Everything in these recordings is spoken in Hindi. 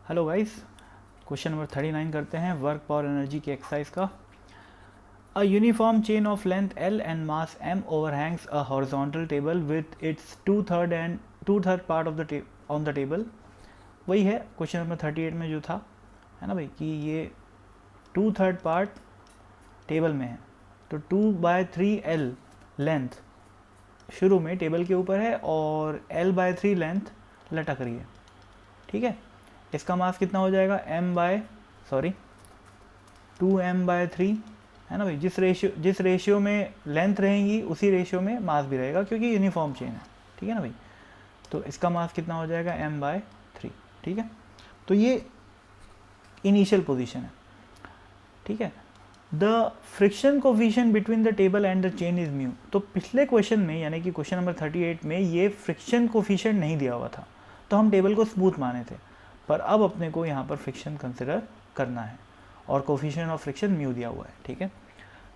हेलो गाइस, क्वेश्चन नंबर 39 करते हैं वर्क पावर एनर्जी की एक्सरसाइज का। A uniform chain of length L and mass M overhangs a horizontal table with its two third part of the on the table. वही है क्वेश्चन नंबर 38 में जो था, है ना भाई, कि ये टू थर्ड पार्ट टेबल में है। तो 2/3 L लेंथ शुरू में टेबल के ऊपर है और L/3 लेंथ लटक रही है। ठीक है, इसका मास कितना हो जाएगा, टू एम बाय थ्री, है ना भाई। जिस रेशियो में लेंथ रहेंगी उसी रेशियो में मास भी रहेगा, क्योंकि यूनिफॉर्म चेन है। ठीक है ना भाई, तो इसका मास कितना हो जाएगा, m/3। ठीक है, तो ये इनिशियल पोजीशन है। ठीक है, the friction coefficient between the table and the chain is mu. तो पिछले क्वेश्चन में, यानी कि क्वेश्चन नंबर 38 में, ये फ्रिक्शन कोफिशिएंट नहीं दिया हुआ था, तो हम टेबल को स्मूथ माने थे। पर अब अपने को यहाँ पर फ्रिक्शन कंसिडर करना है और कोफिशिएंट ऑफ फ्रिक्शन म्यू दिया हुआ है। ठीक है,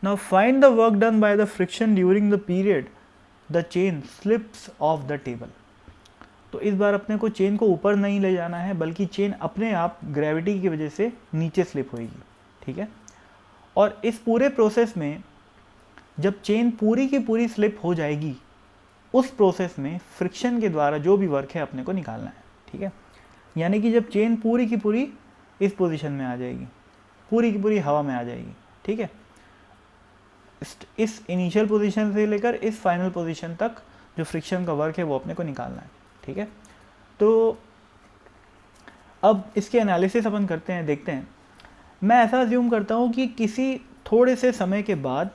now find the work done by the friction during the period the chain slips of the table. तो इस बार अपने को चेन को ऊपर नहीं ले जाना है, बल्कि चेन अपने आप ग्रेविटी की वजह से नीचे स्लिप होएगी। ठीक है, और इस पूरे प्रोसेस में जब चेन पूरी की पूरी स्लिप हो जाएगी, उस प्रोसेस में फ्रिक्शन के द्वारा जो भी वर्क है अपने को निकालना है। ठीक है, यानी कि जब चेन पूरी की पूरी इस पोजीशन में आ जाएगी, पूरी की पूरी हवा में आ जाएगी। ठीक है, इस इनिशियल पोजीशन से लेकर इस फाइनल पोजीशन तक जो फ्रिक्शन का वर्क है वो अपने को निकालना है। ठीक है, तो अब इसके एनालिसिस अपन करते हैं, देखते हैं। मैं ऐसा अज्यूम करता हूँ कि किसी थोड़े से समय के बाद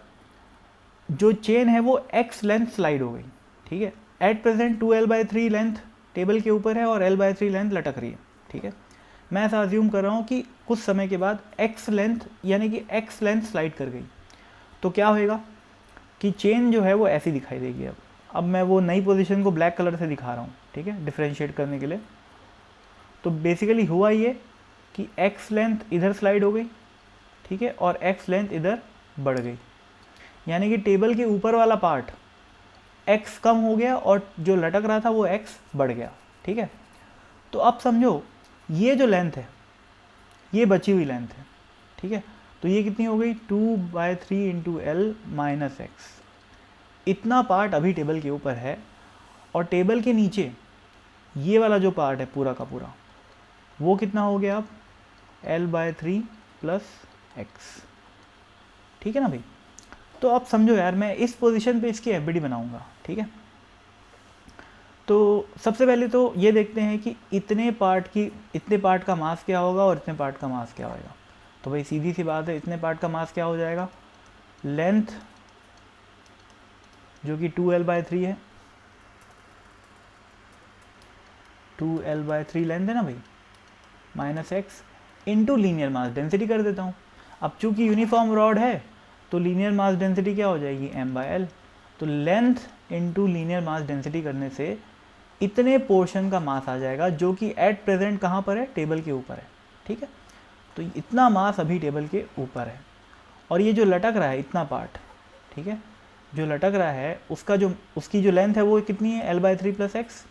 जो चेन है वो x लेंथ स्लाइड हो गई। ठीक है, at present 2L/3 length table के ऊपर है और L/3 लेंथ लटक रही है। ठीक है, मैं ऐसा अज्यूम कर रहा हूँ कि कुछ समय के बाद x लेंथ, यानी कि x लेंथ स्लाइड कर गई। तो क्या होएगा कि चेन जो है वो ऐसी दिखाई देगी। अब मैं वो नई पोजीशन को ब्लैक कलर से दिखा रहा हूँ, ठीक है, डिफ्रेंशिएट करने के लिए। तो बेसिकली हुआ ये कि x लेंथ इधर स्लाइड हो गई, ठीक है, और x लेंथ इधर बढ़ गई, यानी कि टेबल के ऊपर वाला पार्ट x कम हो गया और जो लटक रहा था वो x बढ़ गया। ठीक है, तो अब समझो ये जो लेंथ है ये बची हुई लेंथ है। ठीक है, तो ये कितनी हो गई, 2/3 इंटू एल माइनस एक्स। इतना पार्ट अभी टेबल के ऊपर है और टेबल के नीचे ये वाला जो पार्ट है पूरा का पूरा, वो कितना हो गया अब, L/3 प्लस एक्स। ठीक है ना भाई, तो अब समझो यार, मैं इस पोजीशन पे इसकी एफबीडी बनाऊंगा। ठीक है, तो सबसे पहले तो ये देखते हैं कि इतने पार्ट का मास क्या होगा और इतने पार्ट का मास क्या होगा। तो भाई सीधी सी बात है, इतने पार्ट का मास क्या हो जाएगा, लेंथ जो कि 2L/3 है, 2L/3 लेंथ है ना भाई, minus x into linear mass density कर देता हूँ। अब चूंकि यूनिफॉर्म रॉड है तो लीनियर मास डेंसिटी क्या हो जाएगी, m/l। तो length into linear mass density करने से इतने पोर्शन का मास आ जाएगा, जो कि एट प्रेजेंट कहाँ पर है, टेबल के ऊपर है। ठीक है, तो इतना मास अभी टेबल के ऊपर है और ये जो लटक रहा है इतना पार्ट, ठीक है, जो लटक रहा है उसकी जो लेंथ है वो कितनी है, L/3 प्लस एक्स।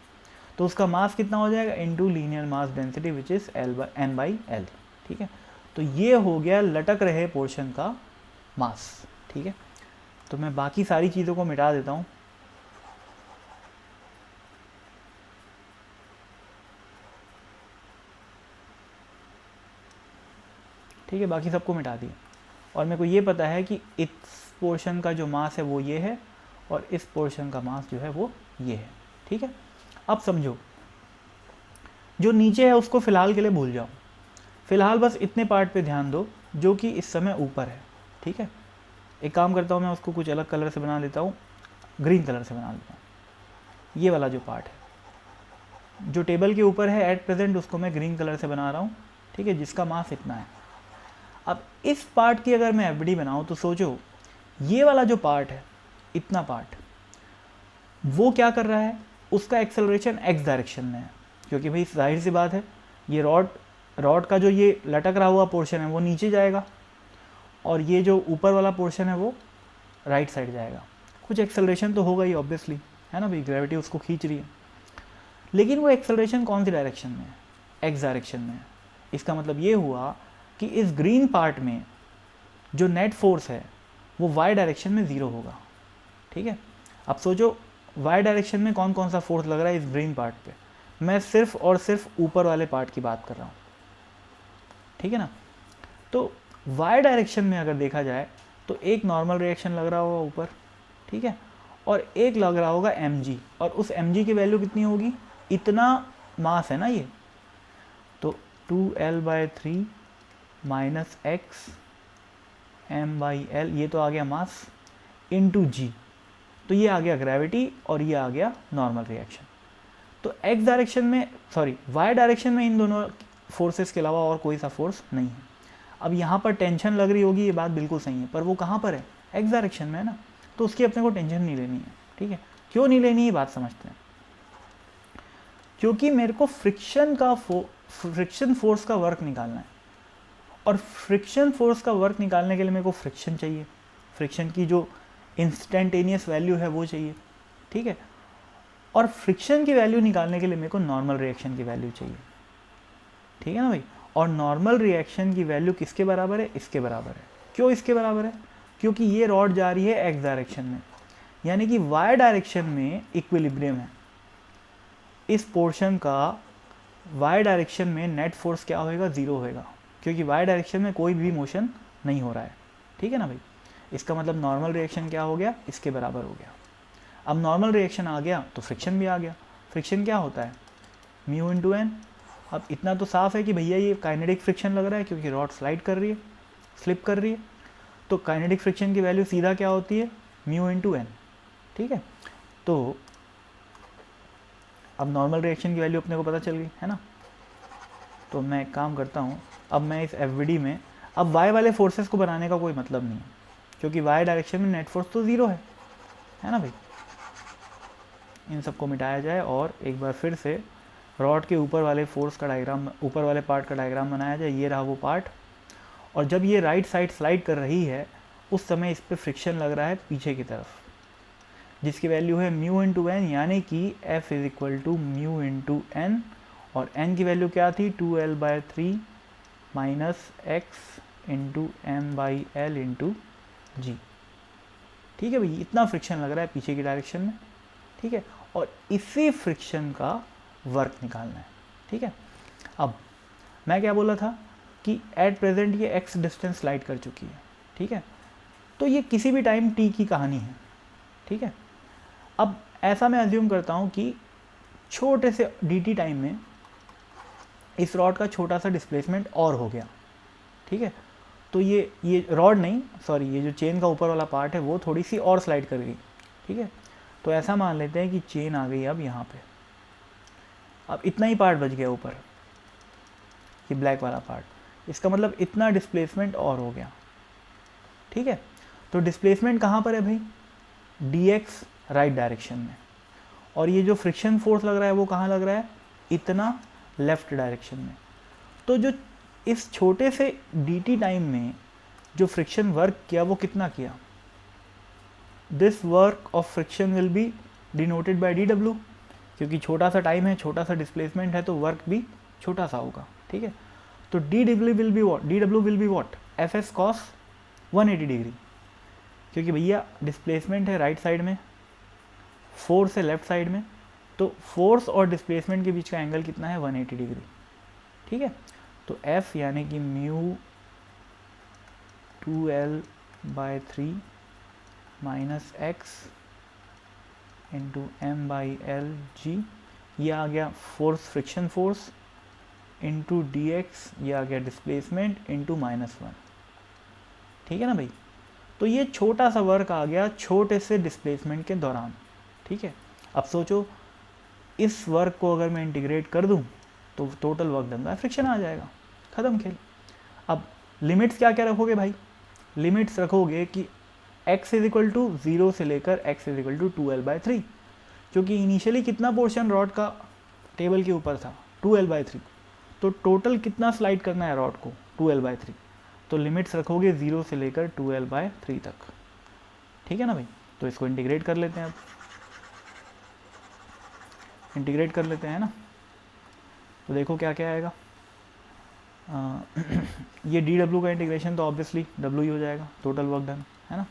तो उसका मास कितना हो जाएगा, into linear mass density which is n/l। ठीक है, तो ये हो गया लटक रहे पोर्शन का मास। ठीक है, तो मैं बाकी सारी चीज़ों को मिटा देता हूँ। ठीक है, बाकी सबको मिटा दिया और मेरे को ये पता है कि इस पोर्शन का जो मास है वो ये है और इस पोर्शन का मास जो है वो ये है। ठीक है, अब समझो जो नीचे है उसको फ़िलहाल के लिए भूल जाओ, फ़िलहाल बस इतने पार्ट पे ध्यान दो जो कि इस समय ऊपर है। ठीक है, एक काम करता हूँ, मैं उसको कुछ अलग कलर से बना लेता हूँ, ग्रीन कलर से बना लेता हूँ। ये वाला जो पार्ट है जो टेबल के ऊपर है एट प्रेजेंट, उसको मैं ग्रीन कलर से बना रहा हूँ। ठीक है, जिसका मास इतना है। अब इस पार्ट की अगर मैं एफबीडी बनाऊँ तो सोचो ये वाला जो पार्ट है, इतना पार्ट, वो क्या कर रहा है, उसका एक्सेलरेशन एक्स डायरेक्शन में है, क्योंकि भाई जाहिर सी बात है ये रॉड का जो ये लटक रहा हुआ पोर्शन है वो नीचे जाएगा और ये जो ऊपर वाला पोर्शन है वो राइट साइड जाएगा। कुछ एक्सेलरेशन तो होगा ही ऑब्वियसली, है ना भाई, ग्रेविटी उसको खींच रही है। लेकिन वो एक्सेलरेशन कौन सी डायरेक्शन में है, एक्स डायरेक्शन में है। इसका मतलब ये हुआ कि इस ग्रीन पार्ट में जो नेट फोर्स है वो वाई डायरेक्शन में 0 होगा, ठीक है। अब सोचो वाई डायरेक्शन में कौन कौन सा फोर्स लग रहा है इस ग्रीन पार्ट पे, मैं सिर्फ और सिर्फ ऊपर वाले पार्ट की बात कर रहा हूँ, ठीक है ना। तो वाई डायरेक्शन में अगर देखा जाए तो एक नॉर्मल रिएक्शन लग रहा होगा ऊपर, ठीक है, और एक लग रहा होगा mg, और उस mg की वैल्यू कितनी होगी, इतना मास है ना ये, तो 2l/3 माइनस एक्स m/l, ये तो आ गया मास, इनटू g, तो ये आ गया ग्रेविटी और ये आ गया नॉर्मल रिएक्शन। तो x डायरेक्शन में, सॉरी y डायरेक्शन में इन दोनों फोर्सेस के अलावा और कोई सा फोर्स नहीं है। अब यहाँ पर टेंशन लग रही होगी, ये बात बिल्कुल सही है, पर वो कहाँ पर है, x डायरेक्शन में है ना, तो उसकी अपने को टेंशन नहीं लेनी है, ठीक है। क्यों नहीं लेनी है बात समझते हैं, क्योंकि मेरे को फ्रिक्शन फोर्स का वर्क निकालना है, और फ्रिक्शन फोर्स का वर्क निकालने के लिए मेरे को फ्रिक्शन चाहिए, फ्रिक्शन की जो इंस्टेंटेनियस वैल्यू है वो चाहिए, ठीक है। और फ्रिक्शन की वैल्यू निकालने के लिए मेरे को नॉर्मल रिएक्शन की वैल्यू चाहिए, ठीक है ना भाई। और नॉर्मल रिएक्शन की वैल्यू किसके बराबर है, इसके बराबर है। क्यों इसके बराबर है, क्योंकि ये रॉड जा रही है एक्स डायरेक्शन में, यानी कि वाई डायरेक्शन में इक्विलिब्रियम है। इस पोर्शन का वाई डायरेक्शन में नेट फोर्स क्या होएगा, 0 होएगा, क्योंकि वाई डायरेक्शन में कोई भी मोशन नहीं हो रहा है, ठीक है ना भाई। इसका मतलब नॉर्मल रिएक्शन क्या हो गया, इसके बराबर हो गया। अब नॉर्मल रिएक्शन आ गया तो फ्रिक्शन भी आ गया। फ्रिक्शन क्या होता है, म्यू इंटू एन। अब इतना तो साफ है कि भैया ये काइनेटिक फ्रिक्शन लग रहा है, क्योंकि रॉड स्लाइड कर रही है, स्लिप कर रही है, तो काइनेटिक फ्रिक्शन की वैल्यू सीधा क्या होती है, म्यू इंटू एन, ठीक है। तो अब नॉर्मल रिएक्शन की वैल्यू अपने को पता चल गई है ना। तो मैं एक काम करता हूँ, अब मैं इस एफवीडी में अब वाई वाले फोर्सेस को बनाने का कोई मतलब नहीं है, क्योंकि वाई डायरेक्शन में नेट फोर्स तो 0 है ना भाई। इन सबको मिटाया जाए और एक बार फिर से रॉड के ऊपर वाले फोर्स का डायग्राम, ऊपर वाले पार्ट का डायग्राम बनाया जाए। ये रहा वो पार्ट, और जब ये राइट साइड स्लाइड कर रही है उस समय इस पर फ्रिक्शन लग रहा है पीछे की तरफ, जिसकी वैल्यू है म्यू इंटू एन, यानी कि F is equal to mu into N, और n की वैल्यू क्या थी, 2l/3 minus x into m/l into G, ठीक है भाई। इतना फ्रिक्शन लग रहा है पीछे की डायरेक्शन में, ठीक है, और इसी फ्रिक्शन का वर्क निकालना है, ठीक है। अब मैं क्या बोला था कि एट प्रेजेंट ये x डिस्टेंस स्लाइड कर चुकी है, ठीक है, तो ये किसी भी टाइम t की कहानी है, ठीक है। अब ऐसा मैं अज्यूम करता हूँ कि छोटे से dt टाइम में इस रॉड का छोटा सा डिस्प्लेसमेंट और हो गया, ठीक है। तो ये रॉड नहीं, सॉरी, ये जो चेन का ऊपर वाला पार्ट है वो थोड़ी सी और स्लाइड कर गई, ठीक है। तो ऐसा मान लेते हैं कि चेन आ गई अब यहाँ पे, अब इतना ही पार्ट बच गया ऊपर, ये ब्लैक वाला पार्ट, इसका मतलब इतना डिस्प्लेसमेंट और हो गया, ठीक है। तो डिस्प्लेसमेंट कहाँ पर है भाई, dx राइट डायरेक्शन में, और ये जो फ्रिक्शन फोर्स लग रहा है वो कहाँ लग रहा है, इतना लेफ्ट डायरेक्शन में। तो जो इस छोटे से dt टाइम में जो फ्रिक्शन वर्क किया वो कितना किया, this work of friction will be denoted by dw, क्योंकि छोटा सा टाइम है, छोटा सा डिस्प्लेसमेंट है, तो वर्क भी छोटा सा होगा, ठीक है। तो dw will be what, fs cos 180 degree, क्योंकि भैया डिस्प्लेसमेंट है राइट साइड में, फोर्स है लेफ्ट साइड में, तो फोर्स और डिस्प्लेसमेंट के बीच का एंगल कितना है, 180 डिग्री, ठीक है। तो f यानी कि mu 2l/3 minus x into m/l g, ये आ गया force, friction force, into d x, ये आ गया डिस्प्लेसमेंट, इंटू -1, ठीक है ना भाई। तो ये छोटा सा वर्क आ गया छोटे से डिस्प्लेसमेंट के दौरान, ठीक है। अब सोचो इस वर्क को अगर मैं इंटीग्रेट कर दूं तो total work done by friction आ जाएगा, ख़त्म खेल। अब लिमिट्स क्या क्या रखोगे भाई, लिमिट्स रखोगे कि x इज इक्वल टू 0 से लेकर x is equal to 2l/3, क्योंकि इनिशियली कितना पोर्शन रॉड का टेबल के ऊपर था, 2l/3, तो टोटल कितना स्लाइड करना है रॉड को, 2l/3, तो लिमिट्स रखोगे 0 से लेकर 2l/3 तक, ठीक है ना भाई। तो इसको इंटीग्रेट कर लेते हैं, अब इंटीग्रेट कर लेते हैं ना, तो देखो क्या क्या आएगा, ये डी डब्ल्यू का इंटीग्रेशन तो ऑब्वियसली डब्ल्यू ही हो जाएगा, टोटल वर्क डन, है ना।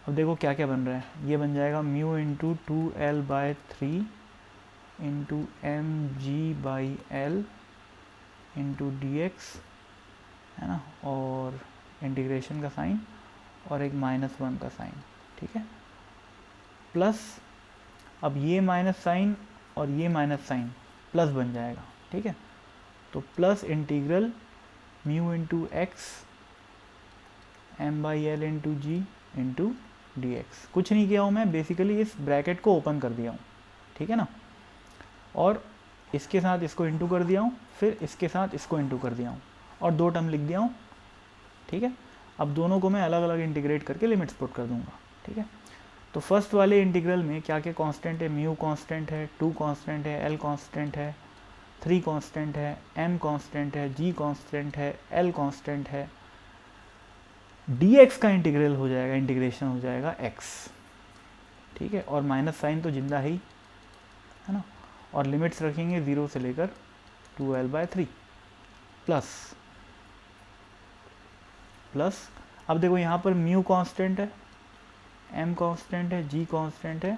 अब देखो क्या क्या बन रहा है, ये बन जाएगा mu into 2L/3 into mg/L into dx, है ना, और इंटीग्रेशन का साइन और एक -1 का साइन, ठीक है, प्लस अब ये माइनस साइन और ये माइनस साइन प्लस बन जाएगा, ठीक है, तो plus integral mu into x m/L into g into d x. कुछ नहीं किया हूँ मैं, बेसिकली इस ब्रैकेट को ओपन कर दिया हूँ, ठीक है ना, और इसके साथ इसको इंटू कर दिया हूँ, फिर इसके साथ इसको इंटू कर दिया हूँ और दो टर्म लिख दिया हूँ, ठीक है। अब दोनों को मैं अलग अलग इंटीग्रेट करके लिमिट्स पुट कर दूंगा, ठीक है। तो फर्स्ट वाले इंटीग्रल में क्या क्या कांस्टेंट है, म्यू कांस्टेंट है, 2 कांस्टेंट है, एल कांस्टेंट है, 3 कांस्टेंट है, एम कांस्टेंट है, जी कांस्टेंट है, एल कांस्टेंट है, dx का इंटीग्रल हो जाएगा, इंटीग्रेशन हो जाएगा x, ठीक है, और माइनस साइन तो जिंदा है ना, और लिमिट्स रखेंगे 0 से लेकर 2L/3 प्लस अब देखो यहाँ पर म्यू कांस्टेंट है, m कांस्टेंट है, g कांस्टेंट है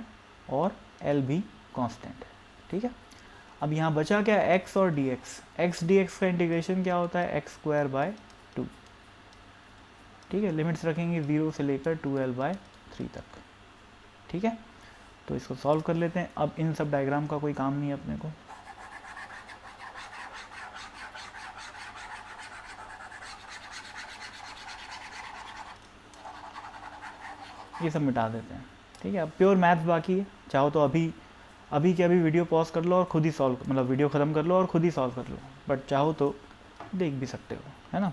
और l भी कांस्टेंट है, ठीक है। अब यहाँ बचा क्या, x और dx, x dx का इंटीग्रेशन क्या होता है, x²/2, ठीक है, लिमिट्स रखेंगे 0 से लेकर 2L/3 तक, ठीक है। तो इसको सॉल्व कर लेते हैं। अब इन सब डायग्राम का कोई काम नहीं है अपने को, ये सब मिटा देते हैं, ठीक है। अब प्योर मैथ्स बाकी है, चाहो तो अभी के अभी वीडियो पॉज कर लो और खुद ही सॉल्व, मतलब वीडियो ख़त्म कर लो और खुद ही सॉल्व कर लो, बट चाहो तो देख भी सकते हो, है ना।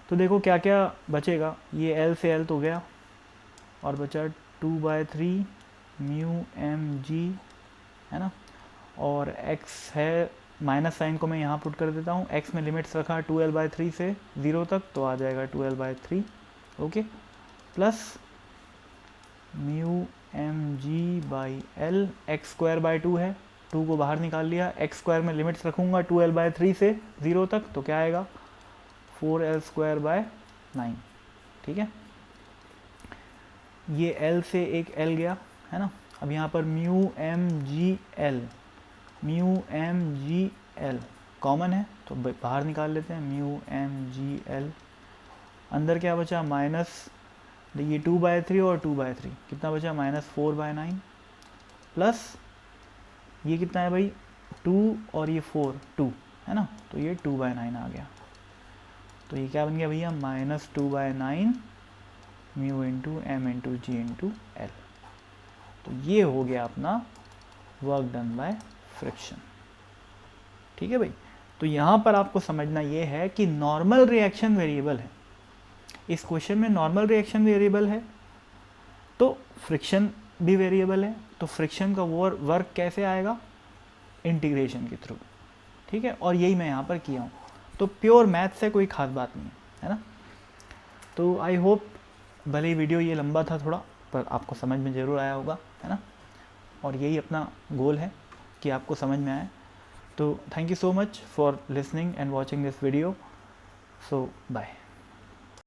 तो देखो क्या क्या बचेगा, ये L से L तो गया और बचा 2/3 म्यू mg, है ना, और x है, माइनस साइन को मैं यहाँ पुट कर देता हूँ, x में लिमिट्स रखा 2L/3 से 0 तक, तो आ जाएगा 2L/3, okay, plus mu mg/L, x²/2 है, 2 को बाहर निकाल लिया, x² में लिमिट्स रखूँगा 2L/3 से 0 तक, तो क्या आएगा 4L²/9, ठीक है। ये L से एक L गया, है ना। अब यहाँ पर म्यू mg/L कॉमन है तो बाहर निकाल लेते हैं, म्यू mg/L, अंदर क्या बचा माइनस, ये 2/3 और 2/3 कितना बचा, -4/9, प्लस ये कितना है भाई 2 और ये 4, 2 है ना, तो ये 2/9 आ गया, तो ये क्या बन गया भैया, -2/9 mu into M into g into L. तो ये हो गया अपना वर्क डन बाय फ्रिक्शन, ठीक है भाई। तो यहाँ पर आपको समझना ये है कि नॉर्मल रिएक्शन वेरिएबल है, इस क्वेश्चन में नॉर्मल रिएक्शन वेरिएबल है तो फ्रिक्शन भी वेरिएबल है, तो फ्रिक्शन का वर्क कैसे आएगा, इंटीग्रेशन के थ्रू, ठीक है, और यही मैं यहाँ पर किया हूँ। तो प्योर मैथ से कोई खास बात नहीं है ना। तो आई होप भले ही वीडियो ये लंबा था थोड़ा, पर आपको समझ में ज़रूर आया होगा, है ना, और यही अपना गोल है कि आपको समझ में आए। तो thank you so much for listening and watching this video, so bye.